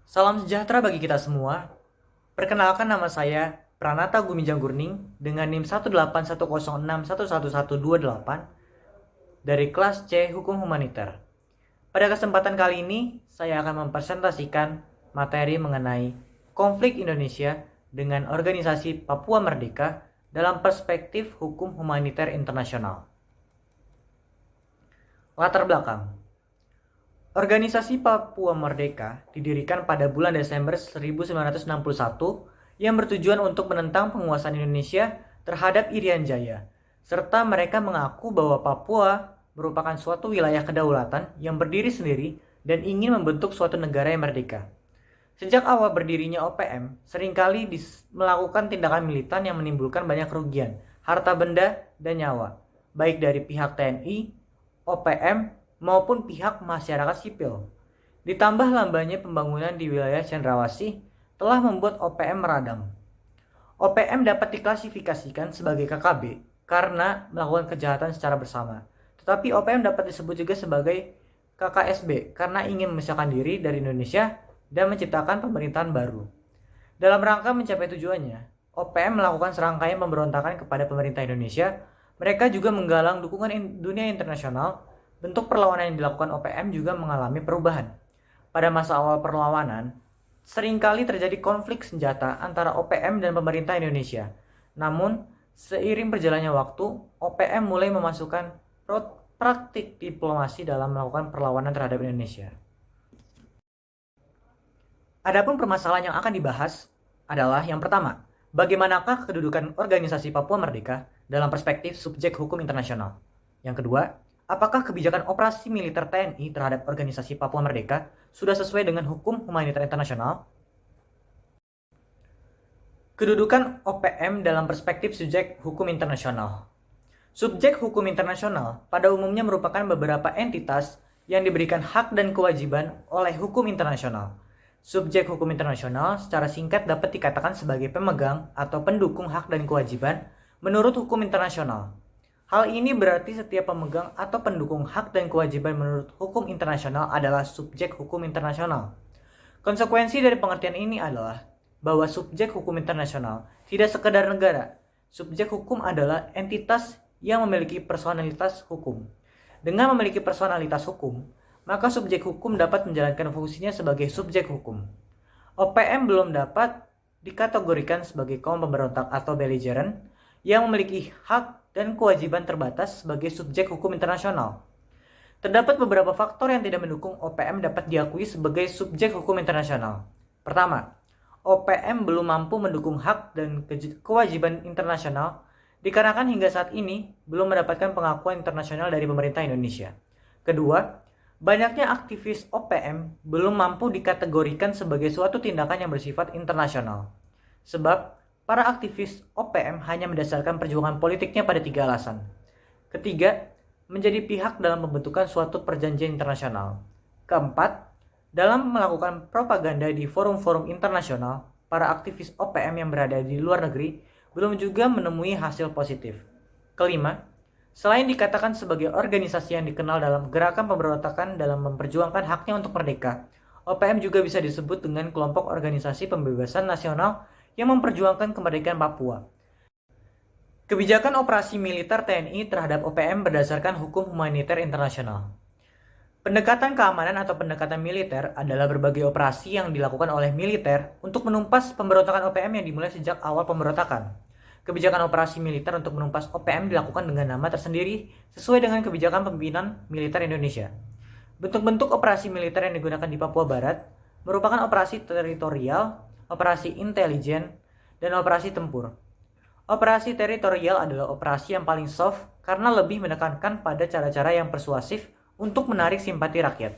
Salam sejahtera bagi kita semua. Perkenalkan nama saya Pranata Gumijanggurning dengan NIM 18106111128 dari kelas C Hukum Humaniter. Pada kesempatan kali ini, saya akan mempresentasikan materi mengenai konflik Indonesia dengan organisasi Papua Merdeka dalam perspektif hukum humaniter internasional. Latar belakang. Organisasi Papua Merdeka didirikan pada bulan Desember 1961 yang bertujuan untuk menentang penguasaan Indonesia terhadap Irian Jaya, serta mereka mengaku bahwa Papua merupakan suatu wilayah kedaulatan yang berdiri sendiri dan ingin membentuk suatu negara yang merdeka. Sejak awal berdirinya OPM, seringkali melakukan tindakan militan yang menimbulkan banyak kerugian, harta benda, dan nyawa, baik dari pihak TNI, OPM, maupun pihak masyarakat sipil. Ditambah lambannya pembangunan di wilayah Cendrawasih telah membuat OPM meradang. OPM dapat diklasifikasikan sebagai KKB karena melakukan kejahatan secara bersama. Tetapi OPM dapat disebut juga sebagai KKSB karena ingin memisahkan diri dari Indonesia dan menciptakan pemerintahan baru. Dalam rangka mencapai tujuannya, OPM melakukan serangkaian pemberontakan kepada pemerintah Indonesia. Mereka juga menggalang dukungan dunia internasional. Bentuk perlawanan yang dilakukan OPM juga mengalami perubahan. Pada masa awal perlawanan, seringkali terjadi konflik senjata antara OPM dan pemerintah Indonesia. Namun, seiring berjalannya waktu, OPM mulai memasukkan praktik diplomasi dalam melakukan perlawanan terhadap Indonesia. Adapun permasalahan yang akan dibahas adalah yang pertama, bagaimanakah kedudukan organisasi Papua Merdeka dalam perspektif subjek hukum internasional? Yang kedua, apakah kebijakan operasi militer TNI terhadap organisasi Papua Merdeka sudah sesuai dengan hukum humaniter internasional? Kedudukan OPM dalam perspektif subjek hukum internasional. Subjek hukum internasional pada umumnya merupakan beberapa entitas yang diberikan hak dan kewajiban oleh hukum internasional. Subjek hukum internasional secara singkat dapat dikatakan sebagai pemegang atau pendukung hak dan kewajiban menurut hukum internasional. Hal ini berarti setiap pemegang atau pendukung hak dan kewajiban menurut hukum internasional adalah subjek hukum internasional. Konsekuensi dari pengertian ini adalah bahwa subjek hukum internasional tidak sekedar negara. Subjek hukum adalah entitas yang memiliki personalitas hukum. Dengan memiliki personalitas hukum, maka subjek hukum dapat menjalankan fungsinya sebagai subjek hukum. OPM belum dapat dikategorikan sebagai kaum pemberontak atau belligerent yang memiliki hak dan kewajiban terbatas sebagai subjek hukum internasional. Terdapat beberapa faktor yang tidak mendukung OPM dapat diakui sebagai subjek hukum internasional. Pertama, OPM belum mampu mendukung hak dan kewajiban internasional dikarenakan hingga saat ini belum mendapatkan pengakuan internasional dari pemerintah Indonesia. Kedua, banyaknya aktivis OPM belum mampu dikategorikan sebagai suatu tindakan yang bersifat internasional. Sebab para aktivis OPM hanya mendasarkan perjuangan politiknya pada 3 alasan. Ketiga, menjadi pihak dalam pembentukan suatu perjanjian internasional. Keempat, dalam melakukan propaganda di forum-forum internasional, para aktivis OPM yang berada di luar negeri belum juga menemui hasil positif. Kelima, selain dikatakan sebagai organisasi yang dikenal dalam gerakan pemberontakan dalam memperjuangkan haknya untuk merdeka, OPM juga bisa disebut dengan kelompok organisasi pembebasan nasional yang memperjuangkan kemerdekaan Papua. Kebijakan operasi militer TNI terhadap OPM berdasarkan hukum humaniter internasional. Pendekatan keamanan atau pendekatan militer adalah berbagai operasi yang dilakukan oleh militer untuk menumpas pemberontakan OPM yang dimulai sejak awal pemberontakan. Kebijakan operasi militer untuk menumpas OPM dilakukan dengan nama tersendiri sesuai dengan kebijakan pimpinan militer Indonesia. Bentuk-bentuk operasi militer yang digunakan di Papua Barat merupakan operasi teritorial, operasi intelijen, dan operasi tempur. Operasi teritorial adalah operasi yang paling soft karena lebih menekankan pada cara-cara yang persuasif untuk menarik simpati rakyat.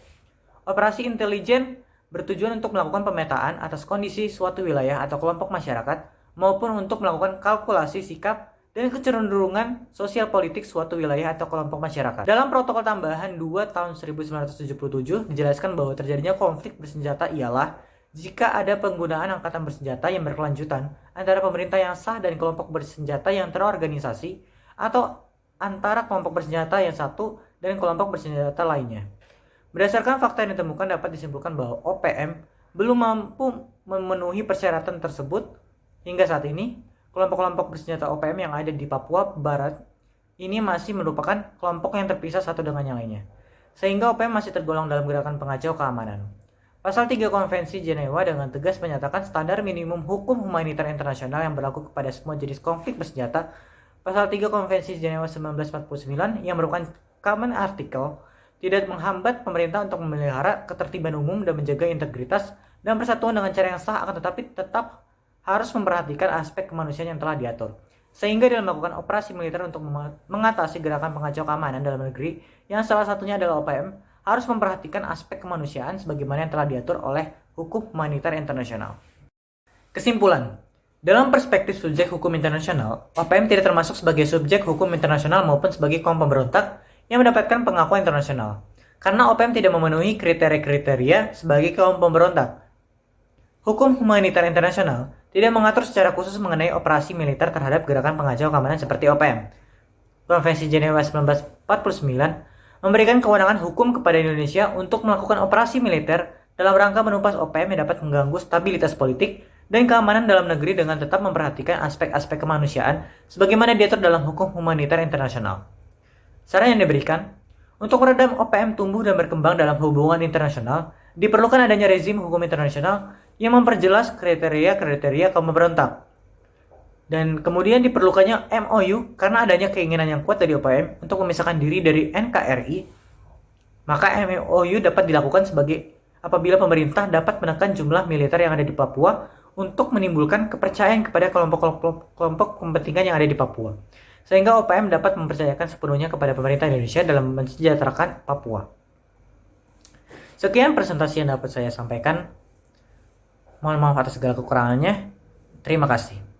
Operasi intelijen bertujuan untuk melakukan pemetaan atas kondisi suatu wilayah atau kelompok masyarakat maupun untuk melakukan kalkulasi sikap dan kecenderungan sosial politik suatu wilayah atau kelompok masyarakat. Dalam protokol tambahan 2 tahun 1977 dijelaskan bahwa terjadinya konflik bersenjata ialah jika ada penggunaan angkatan bersenjata yang berkelanjutan antara pemerintah yang sah dan kelompok bersenjata yang terorganisasi atau antara kelompok bersenjata yang satu dan kelompok bersenjata lainnya. Berdasarkan fakta yang ditemukan dapat disimpulkan bahwa OPM belum mampu memenuhi persyaratan tersebut. Hingga saat ini, kelompok-kelompok bersenjata OPM yang ada di Papua Barat ini masih merupakan kelompok yang terpisah satu dengan yang lainnya, sehingga OPM masih tergolong dalam gerakan pengacau keamanan. Pasal 3 Konvensi Jenewa dengan tegas menyatakan standar minimum hukum humaniter internasional yang berlaku kepada semua jenis konflik bersenjata. Pasal 3 Konvensi Jenewa 1949 yang merupakan common article tidak menghambat pemerintah untuk memelihara ketertiban umum dan menjaga integritas dan persatuan dengan cara yang sah, akan tetapi tetap harus memperhatikan aspek kemanusiaan yang telah diatur. Sehingga dalam melakukan operasi militer untuk mengatasi gerakan pengacau keamanan dalam negeri, yang salah satunya adalah OPM, harus memperhatikan aspek kemanusiaan sebagaimana yang telah diatur oleh hukum humaniter internasional. Kesimpulan, dalam perspektif subjek hukum internasional, OPM tidak termasuk sebagai subjek hukum internasional maupun sebagai kaum pemberontak yang mendapatkan pengakuan internasional, karena OPM tidak memenuhi kriteria-kriteria sebagai kaum pemberontak. Hukum humaniter internasional tidak mengatur secara khusus mengenai operasi militer terhadap gerakan pengacau keamanan seperti OPM. Konvensi Jenewa 1949 memberikan kewenangan hukum kepada Indonesia untuk melakukan operasi militer dalam rangka menumpas OPM yang dapat mengganggu stabilitas politik dan keamanan dalam negeri dengan tetap memperhatikan aspek-aspek kemanusiaan sebagaimana diatur dalam hukum humaniter internasional. Saran yang diberikan, untuk meredam OPM tumbuh dan berkembang dalam hubungan internasional, diperlukan adanya rezim hukum internasional yang memperjelas kriteria-kriteria kaum pemberontak. Dan kemudian diperlukannya MOU karena adanya keinginan yang kuat dari OPM untuk memisahkan diri dari NKRI. Maka MOU dapat dilakukan sebagai apabila pemerintah dapat menekan jumlah militer yang ada di Papua untuk menimbulkan kepercayaan kepada kelompok kepentingan yang ada di Papua. Sehingga OPM dapat mempercayakan sepenuhnya kepada pemerintah Indonesia dalam mensejahterakan Papua. Sekian presentasi yang dapat saya sampaikan. Mohon maaf atas segala kekurangannya. Terima kasih.